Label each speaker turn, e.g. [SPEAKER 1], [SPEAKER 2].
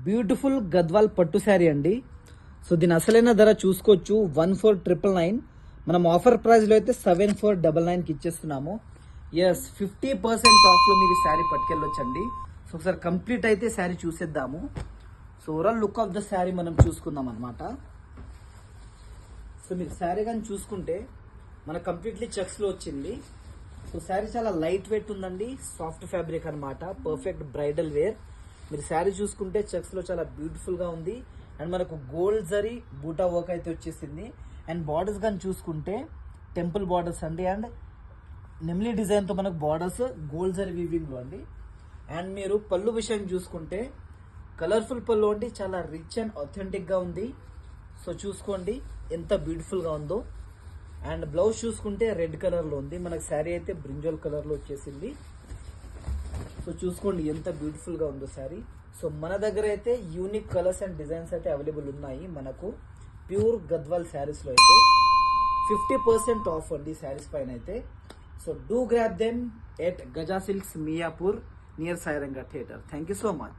[SPEAKER 1] Beautiful Gadwal పట్టు శారీ అండి. So దీని అసలైన ధర చూసుకోవచ్చు 14,999. మనం ఆఫర్ ప్రైస్ లో అయితే 7,499 కి ఇచ్చేస్తున్నాము. ఎస్ 50% ఆఫ్ లో మీరు శారీ పట్టుకెళ్ళొచ్చండి. సో ఒకసారి కంప్లీట్ అయితే శారీ చూసేద్దాము. So overall look of the sari మనం చూసుకుందాం అనమాట. సో మీరు శారీ కానీ చూసుకుంటే మన కంప్లీట్లీ చెక్స్ లో వచ్చింది. సో శారీ చాలా లైట్ వెయిట్ ఉందండి, సాఫ్ట్ ఫ్యాబ్రిక్ అనమాట, పర్ఫెక్ట్ బ్రైడల్ వేర్. మీరు శారీ చూసుకుంటే చెక్స్ లో చాలా బ్యూటిఫుల్ గా ఉంది. అండ్ మనకు గోల్డ్ జరీ బూటా వర్క్ అయితే వచ్చేసింది. అండ్ బార్డర్స్ కానీ చూసుకుంటే టెంపుల్ బార్డర్స్ అండి. అండ్ నెమ్లీ డిజైన్ తో మనకు బార్డర్స్ గోల్డ్ జరీ వీవింగ్ లో అండి. అండ్ మీరు పళ్ళు విషయం చూసుకుంటే కలర్ఫుల్ పళ్ళు అండి, చాలా రిచ్ అండ్ అథెంటిక్ గా ఉంది. సో చూసుకోండి ఎంత బ్యూటిఫుల్ గా ఉందో. అండ్ బ్లౌజ్ చూసుకుంటే రెడ్ కలర్ లో ఉంది. మనకు శారీ అయితే బ్రింజల్ కలర్ లో వచ్చేసింది. సో చూసుకోండి ఎంత బ్యూటిఫుల్ గా ఉందో శారీ. సో మన దగ్గర అయితే యూనిక్ కలర్స్ అండ్ డిజైన్స్ అయితే అవైలబుల్ ఉన్నాయి మనకు ప్యూర్ గద్వాల్ శారీస్ లో అయితే 50% ఆఫ్ అండి శారీస్ పైన అయితే. So do grab them at Gaja silks Miyapur near Sairanga theatre. Thank you so much.